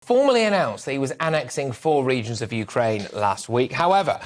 formally announced that he was annexing 4 regions of Ukraine last week. However,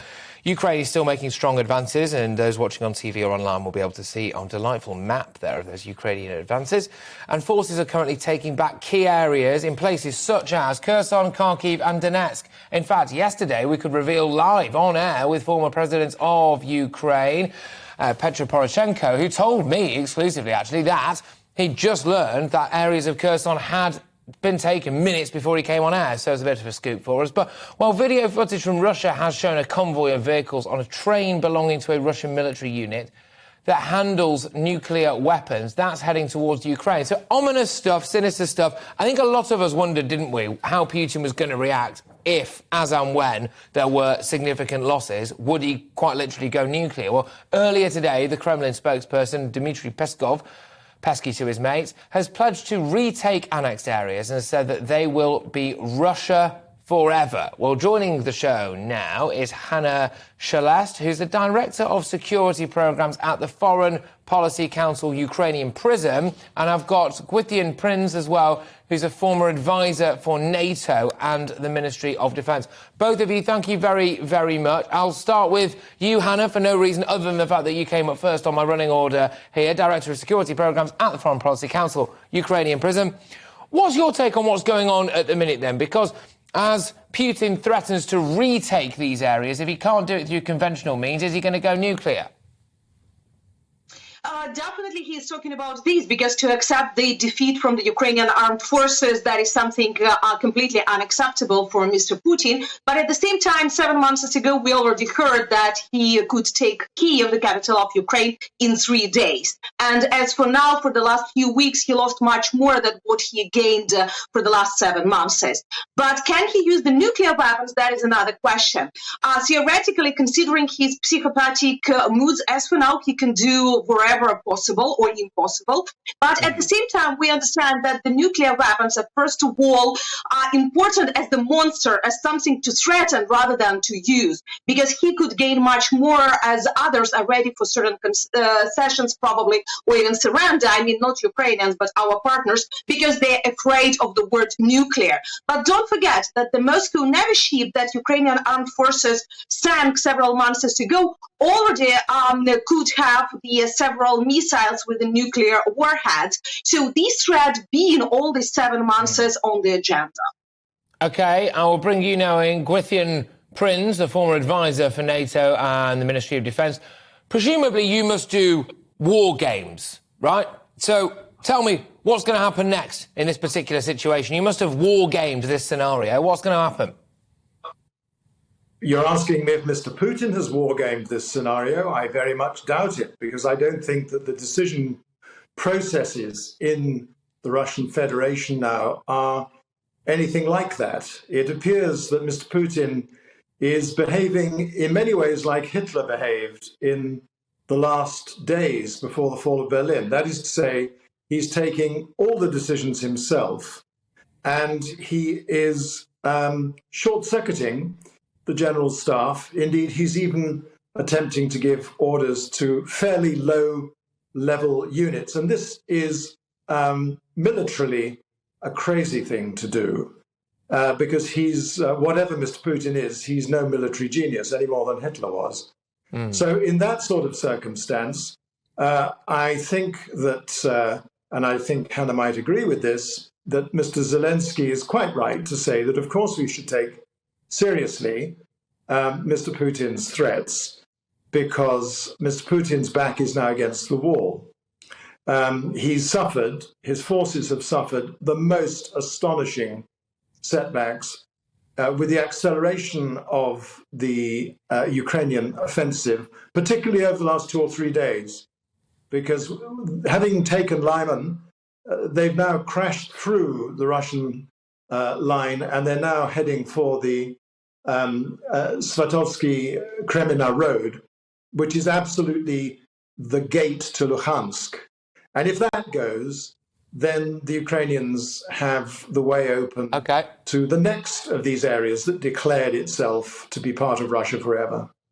Ukraine is still making strong advances, and those watching on TV or online will be able to see on a delightful map there of those Ukrainian advances. And forces are currently taking back key areas in places such as Kherson, Kharkiv and Donetsk. In fact, yesterday we could reveal live on air with former president of Ukraine, Petro Poroshenko, who told me exclusively, actually, that he'd just learned that areas of Kherson had been taken minutes before he came on air, so it's a bit of a scoop for us. But while video footage from Russia has shown a convoy of vehicles on a train belonging to a Russian military unit that handles nuclear weapons, that's heading towards Ukraine. So ominous stuff, sinister stuff. I think a lot of us wondered, didn't we, how Putin was going to react if, as and when, there were significant losses. Would he quite literally go nuclear? Well, earlier today, the Kremlin spokesperson, Dmitry Peskov, pesky to his mates, has pledged to retake annexed areas and said that they will be Russia forever. Well, joining the show now is Hannah Shelest, who's the Director of Security Programmes at the Foreign Policy Council Ukrainian Prism. And I've got Gwythian Prins as well, who's a former advisor for NATO and the Ministry of Defence. Both of you, thank you very, very much. I'll start with you, Hannah, for no reason other than the fact that you came up first on my running order here, Director of Security Programmes at the Foreign Policy Council Ukrainian Prism. What's your take on what's going on at the minute then? Because as Putin threatens to retake these areas, if he can't do it through conventional means, is he going to go nuclear? Definitely he's talking about this, because to accept the defeat from the Ukrainian armed forces, that is something completely unacceptable for Mr. Putin. But at the same time, 7 months ago, we already heard that he could take Kyiv, the capital of Ukraine, in 3 days. And as for now, for the last few weeks, he lost much more than what he gained for the last 7 months. But can he use the nuclear weapons? That is another question. Theoretically, considering his psychopathic moods, as for now, he can do wherever possible or impossible. But at the same time, we understand that the nuclear weapons are, first of all, important as the monster, as something to threaten rather than to use, because he could gain much more as others are ready for certain concessions, probably, or even surrender. I mean, not Ukrainians, but our partners, because they're afraid of the word nuclear. But don't forget that the Moscow Navy ship that Ukrainian armed forces sank several months ago already could have the several missiles with a nuclear warhead. So this threat being all these 7 months on the agenda. OK, I will bring you now in. Gwythian Prins, the former advisor for NATO and the Ministry of Defence. Presumably you must do war games, right? So tell me, what's going to happen next in this particular situation? You must have war gamed this scenario. What's going to happen? You're asking me if Mr. Putin has wargamed this scenario. I very much doubt it, because I don't think that the decision processes in the Russian Federation now are anything like that. It appears that Mr. Putin is behaving in many ways like Hitler behaved in the last days before the fall of Berlin. That is to say, he's taking all the decisions himself, and he is short-circuiting the general staff. Indeed, he's even attempting to give orders to fairly low-level units. And this is militarily a crazy thing to do, because he's, whatever Mr. Putin is, he's no military genius any more than Hitler was. So in that sort of circumstance, I think that, and I think Hannah might agree with this, that Mr. Zelensky is quite right to say that, of course, we should take seriously Mr. Putin's threats, because Mr. Putin's back is now against the wall. He's suffered, his forces have suffered the most astonishing setbacks with the acceleration of the Ukrainian offensive, particularly over the last 2 or 3 days, because having taken Lyman, they've now crashed through the Russian line, and they're now heading for the Svatovsky-Kremina road, which is absolutely the gate to Luhansk. And if that goes, then the Ukrainians have the way open to the next of these areas that declared itself to be part of Russia forever.